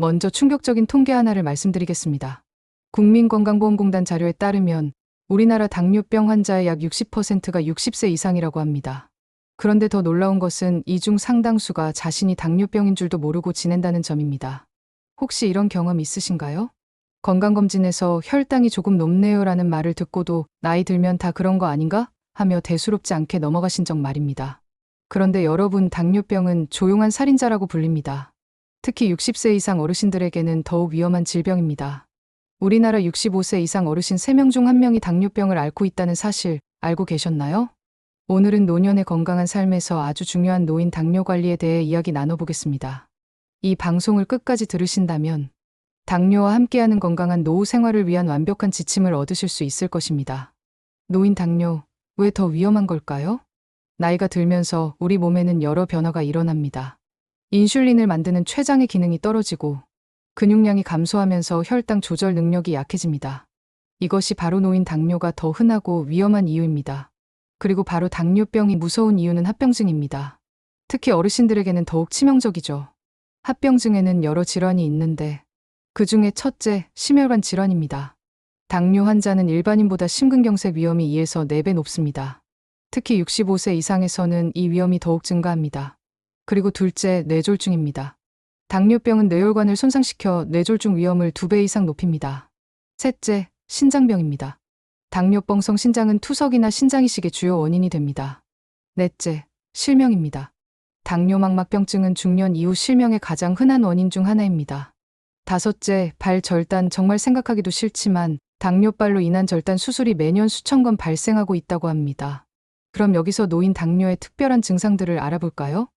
먼저 충격적인 통계 하나를 말씀드리겠습니다. 국민건강보험공단 자료에 따르면 우리나라 당뇨병 환자의 약 60%가 60세 이상이라고 합니다. 그런데 더 놀라운 것은 이 중 상당수가 자신이 당뇨병인 줄도 모르고 지낸다는 점입니다. 혹시 이런 경험 있으신가요? 건강검진에서 혈당이 조금 높네요라는 말을 듣고도 나이 들면 다 그런 거 아닌가? 하며 대수롭지 않게 넘어가신 적 말입니다. 그런데 여러분, 당뇨병은 조용한 살인자라고 불립니다. 특히 60세 이상 어르신들에게는 더욱 위험한 질병입니다. 우리나라 65세 이상 어르신 3명 중 1명이 당뇨병을 앓고 있다는 사실 알고 계셨나요? 오늘은 노년의 건강한 삶에서 아주 중요한 노인 당뇨 관리에 대해 이야기 나눠보겠습니다. 이 방송을 끝까지 들으신다면 당뇨와 함께하는 건강한 노후 생활을 위한 완벽한 지침을 얻으실 수 있을 것입니다. 노인 당뇨, 왜 더 위험한 걸까요? 나이가 들면서 우리 몸에는 여러 변화가 일어납니다. 인슐린을 만드는 췌장의 기능이 떨어지고 근육량이 감소하면서 혈당 조절 능력이 약해집니다. 이것이 바로 노인 당뇨가 더 흔하고 위험한 이유입니다. 그리고 바로 당뇨병이 무서운 이유는 합병증입니다. 특히 어르신들에게는 더욱 치명적이죠. 합병증에는 여러 질환이 있는데 그 중에 첫째, 심혈관 질환입니다. 당뇨 환자는 일반인보다 심근경색 위험이 2에서 4배 높습니다. 특히 65세 이상에서는 이 위험이 더욱 증가합니다. 그리고 둘째, 뇌졸중입니다. 당뇨병은 뇌혈관을 손상시켜 뇌졸중 위험을 2배 이상 높입니다. 셋째, 신장병입니다. 당뇨병성 신장은 투석이나 신장이식의 주요 원인이 됩니다. 넷째, 실명입니다. 당뇨망막병증은 중년 이후 실명의 가장 흔한 원인 중 하나입니다. 다섯째, 발절단. 정말 생각하기도 싫지만 당뇨발로 인한 절단 수술이 매년 수천 건 발생하고 있다고 합니다. 그럼 여기서 노인 당뇨의 특별한 증상들을 알아볼까요?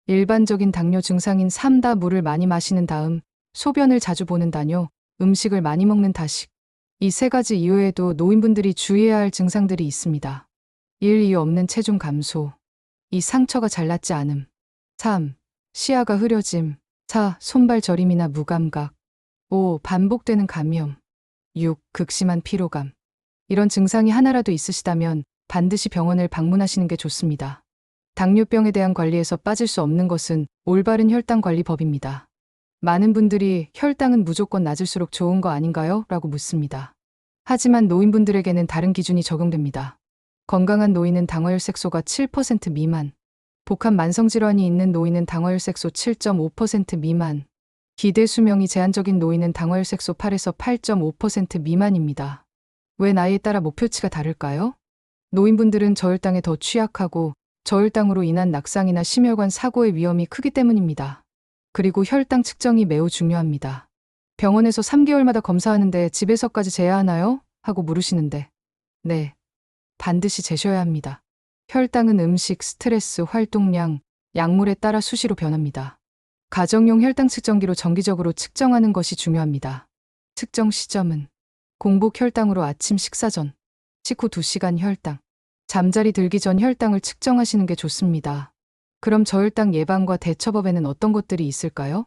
일반적인 당뇨 증상인 3다. 물을 많이 마시는 다음 소변을 자주 보는 다뇨, 음식을 많이 먹는 다식. 이 3가지 이외에도 노인분들이 주의해야 할 증상들이 있습니다. 1. 이유 없는 체중 감소. 2. 상처가 잘 낫지 않음. 3. 시야가 흐려짐. 4. 손발 저림이나 무감각. 5. 반복되는 감염. 6. 극심한 피로감. 이런 증상이 하나라도 있으시다면 반드시 병원을 방문하시는 게 좋습니다. 당뇨병에 대한 관리에서 빠질 수 없는 것은 올바른 혈당 관리법입니다. 많은 분들이 혈당은 무조건 낮을수록 좋은 거 아닌가요? 라고 묻습니다. 하지만 노인분들에게는 다른 기준이 적용됩니다. 건강한 노인은 당화혈색소가 7% 미만, 복합 만성질환이 있는 노인은 당화혈색소 7.5% 미만, 기대 수명이 제한적인 노인은 당화혈색소 8에서 8.5% 미만입니다. 왜 나이에 따라 목표치가 다를까요? 노인분들은 저혈당에 더 취약하고 저혈당으로 인한 낙상이나 심혈관 사고의 위험이 크기 때문입니다. 그리고 혈당 측정이 매우 중요합니다. 병원에서 3개월마다 검사하는데 집에서까지 재야 하나요? 하고 물으시는데, 네, 반드시 재셔야 합니다. 혈당은 음식, 스트레스, 활동량, 약물에 따라 수시로 변합니다. 가정용 혈당 측정기로 정기적으로 측정하는 것이 중요합니다. 측정 시점은 공복 혈당으로 아침 식사 전, 식후 2시간 혈당, 잠자리 들기 전 혈당을 측정하시는 게 좋습니다. 그럼 저혈당 예방과 대처법에는 어떤 것들이 있을까요?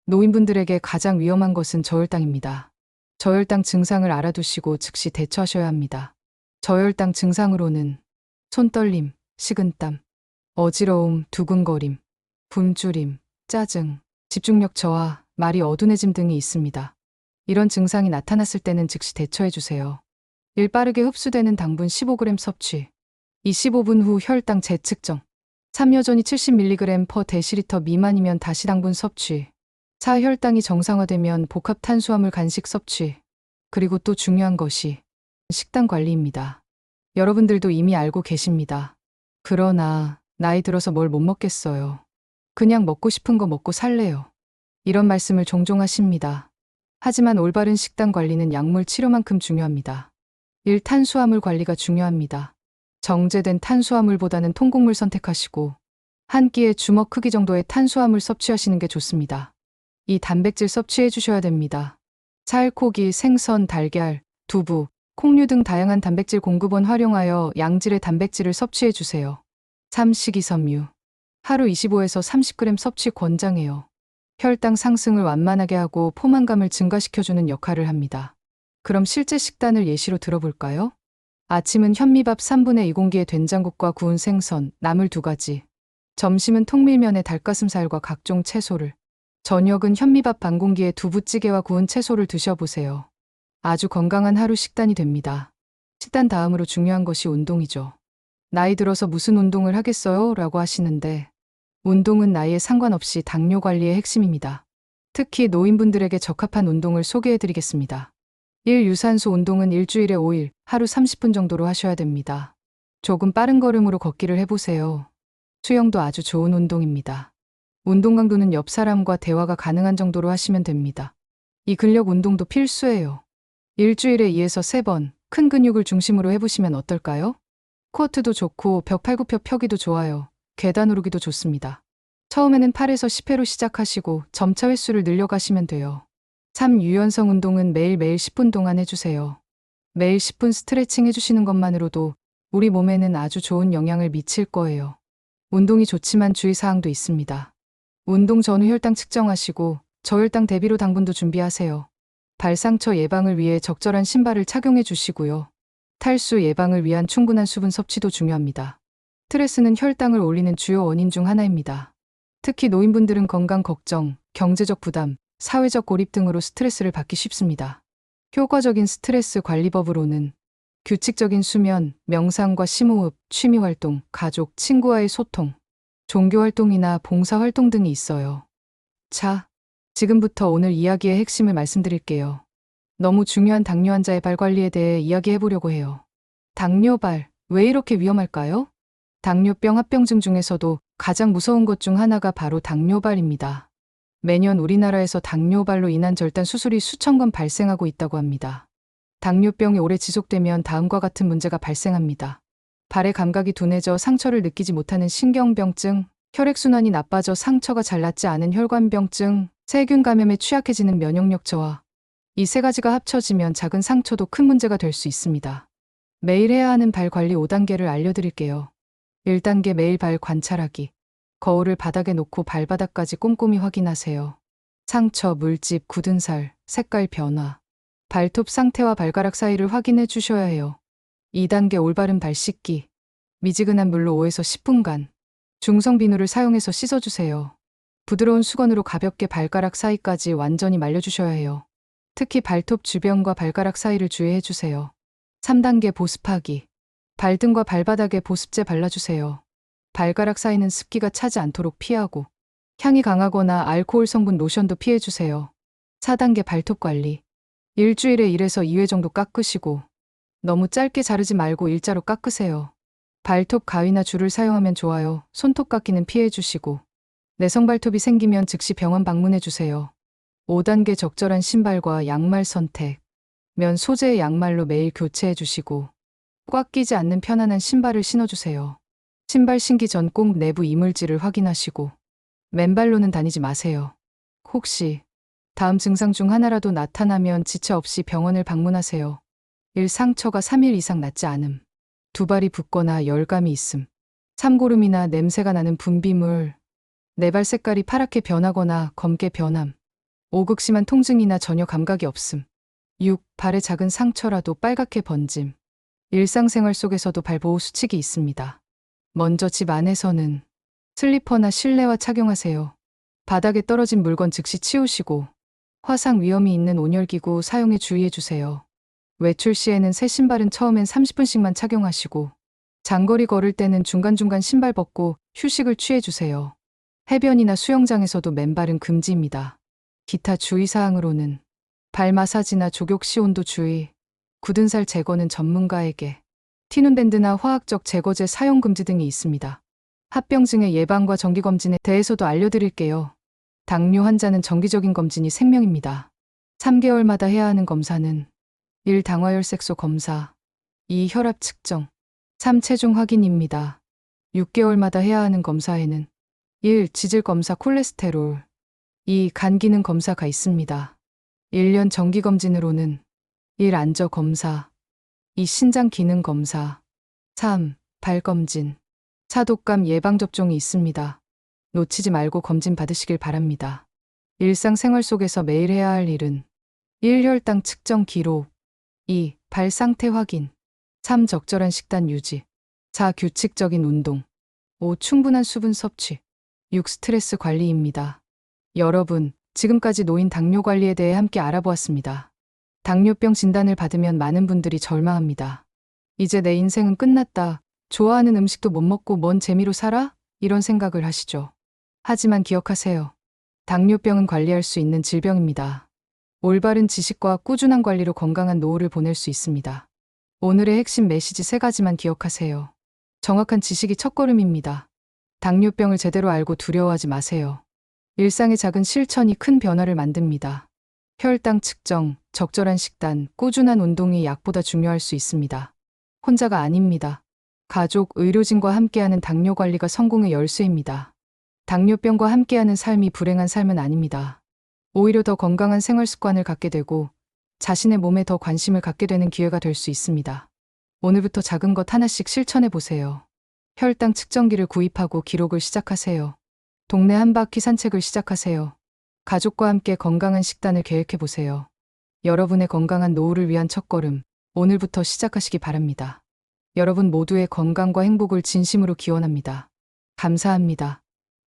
노인분들에게 가장 위험한 것은 저혈당입니다. 저혈당 증상을 알아두시고 즉시 대처하셔야 합니다. 저혈당 증상으로는 손떨림, 식은땀, 어지러움, 두근거림, 굶주림, 짜증, 집중력 저하, 말이 어둔해짐 등이 있습니다. 이런 증상이 나타났을 때는 즉시 대처해주세요. 1. 빠르게 흡수되는 당분 15g 섭취. 2. 15분 후 혈당 재측정. 3. 여전히 70mg/dL 미만이면 다시 당분 섭취. 4. 혈당이 정상화되면 복합 탄수화물 간식 섭취. 그리고 또 중요한 것이 식단 관리입니다. 여러분들도 이미 알고 계십니다. 그러나 나이 들어서 뭘 못 먹겠어요. 그냥 먹고 싶은 거 먹고 살래요. 이런 말씀을 종종 하십니다. 하지만 올바른 식단 관리는 약물 치료만큼 중요합니다. 1. 탄수화물 관리가 중요합니다. 정제된 탄수화물보다는 통곡물 선택하시고 한 끼에 주먹 크기 정도의 탄수화물 섭취하시는 게 좋습니다. 2. 단백질 섭취해 주셔야 됩니다. 살코기, 생선, 달걀, 두부, 콩류 등 다양한 단백질 공급원 활용하여 양질의 단백질을 섭취해 주세요. 3. 식이섬유. 하루 25에서 30g 섭취 권장해요. 혈당 상승을 완만하게 하고 포만감을 증가시켜주는 역할을 합니다. 그럼 실제 식단을 예시로 들어볼까요? 아침은 현미밥 3분의 2 공기에 된장국과 구운 생선, 나물 2가지. 점심은 통밀면에 닭가슴살과 각종 채소를. 저녁은 현미밥 반 공기에 두부찌개와 구운 채소를 드셔보세요. 아주 건강한 하루 식단이 됩니다. 식단 다음으로 중요한 것이 운동이죠. 나이 들어서 무슨 운동을 하겠어요? 라고 하시는데 운동은 나이에 상관없이 당뇨 관리의 핵심입니다. 특히 노인분들에게 적합한 운동을 소개해 드리겠습니다. 1. 유산소 운동은 일주일에 5일, 하루 30분 정도로 하셔야 됩니다. 조금 빠른 걸음으로 걷기를 해보세요. 수영도 아주 좋은 운동입니다. 운동 강도는 옆 사람과 대화가 가능한 정도로 하시면 됩니다. 이 근력 운동도 필수예요. 일주일에 2에서 3번 큰 근육을 중심으로 해보시면 어떨까요? 스쿼트도 좋고 벽팔굽혀 펴기도 좋아요. 계단 오르기도 좋습니다. 처음에는 8에서 10회로 시작하시고 점차 횟수를 늘려가시면 돼요. 3. 유연성 운동은 매일매일 10분 동안 해주세요. 매일 10분 스트레칭 해주시는 것만으로도 우리 몸에는 아주 좋은 영향을 미칠 거예요. 운동이 좋지만 주의사항도 있습니다. 운동 전후 혈당 측정하시고 저혈당 대비로 당분도 준비하세요. 발상처 예방을 위해 적절한 신발을 착용해 주시고요. 탈수 예방을 위한 충분한 수분 섭취도 중요합니다. 스트레스는 혈당을 올리는 주요 원인 중 하나입니다. 특히 노인분들은 건강 걱정, 경제적 부담, 사회적 고립 등으로 스트레스를 받기 쉽습니다. 효과적인 스트레스 관리법으로는 규칙적인 수면, 명상과 심호흡, 취미활동, 가족, 친구와의 소통, 종교활동이나 봉사활동 등이 있어요. 자, 지금부터 오늘 이야기의 핵심을 말씀드릴게요. 너무 중요한 당뇨 환자의 발 관리에 대해 이야기해보려고 해요. 당뇨발, 왜 이렇게 위험할까요? 당뇨병 합병증 중에서도 가장 무서운 것 중 하나가 바로 당뇨발입니다. 매년 우리나라에서 당뇨발로 인한 절단 수술이 수천 건 발생하고 있다고 합니다. 당뇨병이 오래 지속되면 다음과 같은 문제가 발생합니다. 발의 감각이 둔해져 상처를 느끼지 못하는 신경병증, 혈액순환이 나빠져 상처가 잘 낫지 않은 혈관병증, 세균 감염에 취약해지는 면역력 저하. 이 세 가지가 합쳐지면 작은 상처도 큰 문제가 될 수 있습니다. 매일 해야 하는 발 관리 5단계를 알려드릴게요. 1단계 매일 발 관찰하기. 거울을 바닥에 놓고 발바닥까지 꼼꼼히 확인하세요. 상처, 물집, 굳은 살, 색깔 변화. 발톱 상태와 발가락 사이를 확인해 주셔야 해요. 2단계 올바른 발 씻기. 미지근한 물로 5에서 10분간. 중성 비누를 사용해서 씻어주세요. 부드러운 수건으로 가볍게 발가락 사이까지 완전히 말려주셔야 해요. 특히 발톱 주변과 발가락 사이를 주의해 주세요. 3단계 보습하기. 발등과 발바닥에 보습제 발라주세요. 발가락 사이는 습기가 차지 않도록 피하고 향이 강하거나 알코올 성분 로션도 피해주세요. 4단계 발톱 관리. 일주일에 1에서 2회 정도 깎으시고 너무 짧게 자르지 말고 일자로 깎으세요. 발톱 가위나 줄을 사용하면 좋아요. 손톱 깎기는 피해주시고 내성 발톱이 생기면 즉시 병원 방문해주세요. 5단계 적절한 신발과 양말 선택. 면 소재의 양말로 매일 교체해주시고 꽉 끼지 않는 편안한 신발을 신어주세요. 신발 신기 전 꼭 내부 이물질을 확인하시고 맨발로는 다니지 마세요. 혹시 다음 증상 중 하나라도 나타나면 지체 없이 병원을 방문하세요. 1. 상처가 3일 이상 낫지 않음. 두 발이 붓거나 열감이 있음. 삼고름이나 냄새가 나는 분비물. 내 발 색깔이 파랗게 변하거나 검게 변함. 5. 극심한 통증이나 전혀 감각이 없음. 6. 발에 작은 상처라도 빨갛게 번짐. 일상생활 속에서도 발 보호 수칙이 있습니다. 먼저 집 안에서는 슬리퍼나 실내화 착용하세요. 바닥에 떨어진 물건 즉시 치우시고 화상 위험이 있는 온열기구 사용에 주의해 주세요. 외출 시에는 새 신발은 처음엔 30분씩만 착용하시고 장거리 걸을 때는 중간중간 신발 벗고 휴식을 취해 주세요. 해변이나 수영장에서도 맨발은 금지입니다. 기타 주의사항으로는 발 마사지나 족욕 시 온도 주의, 굳은 살 제거는 전문가에게, 튀는 밴드나 화학적 제거제 사용 금지 등이 있습니다. 합병증의 예방과 정기검진에 대해서도 알려드릴게요. 당뇨 환자는 정기적인 검진이 생명입니다. 3개월마다 해야 하는 검사는 1. 당화혈색소 검사, 2. 혈압 측정, 3. 체중 확인입니다. 6개월마다 해야 하는 검사에는 1. 지질 검사 콜레스테롤, 2. 간 기능 검사가 있습니다. 1년 정기검진으로는 1. 안저 검사, 2. 신장 기능 검사, 3. 발검진, 사독감 예방접종이 있습니다. 놓치지 말고 검진 받으시길 바랍니다. 일상생활 속에서 매일 해야 할 일은 1. 혈당 측정 기록, 2. 발 상태 확인, 3. 적절한 식단 유지, 4. 규칙적인 운동, 5. 충분한 수분 섭취, 6. 스트레스 관리입니다. 여러분, 지금까지 노인 당뇨 관리에 대해 함께 알아보았습니다. 당뇨병 진단을 받으면 많은 분들이 절망합니다. 이제 내 인생은 끝났다. 좋아하는 음식도 못 먹고 뭔 재미로 살아? 이런 생각을 하시죠. 하지만 기억하세요. 당뇨병은 관리할 수 있는 질병입니다. 올바른 지식과 꾸준한 관리로 건강한 노후를 보낼 수 있습니다. 오늘의 핵심 메시지 3가지만 기억하세요. 정확한 지식이 첫걸음입니다. 당뇨병을 제대로 알고 두려워하지 마세요. 일상의 작은 실천이 큰 변화를 만듭니다. 혈당 측정, 적절한 식단, 꾸준한 운동이 약보다 중요할 수 있습니다. 혼자가 아닙니다. 가족, 의료진과 함께하는 당뇨 관리가 성공의 열쇠입니다. 당뇨병과 함께하는 삶이 불행한 삶은 아닙니다. 오히려 더 건강한 생활 습관을 갖게 되고 자신의 몸에 더 관심을 갖게 되는 기회가 될 수 있습니다. 오늘부터 작은 것 하나씩 실천해 보세요. 혈당 측정기를 구입하고 기록을 시작하세요. 동네 한 바퀴 산책을 시작하세요. 가족과 함께 건강한 식단을 계획해 보세요. 여러분의 건강한 노후를 위한 첫걸음, 오늘부터 시작하시기 바랍니다. 여러분 모두의 건강과 행복을 진심으로 기원합니다. 감사합니다.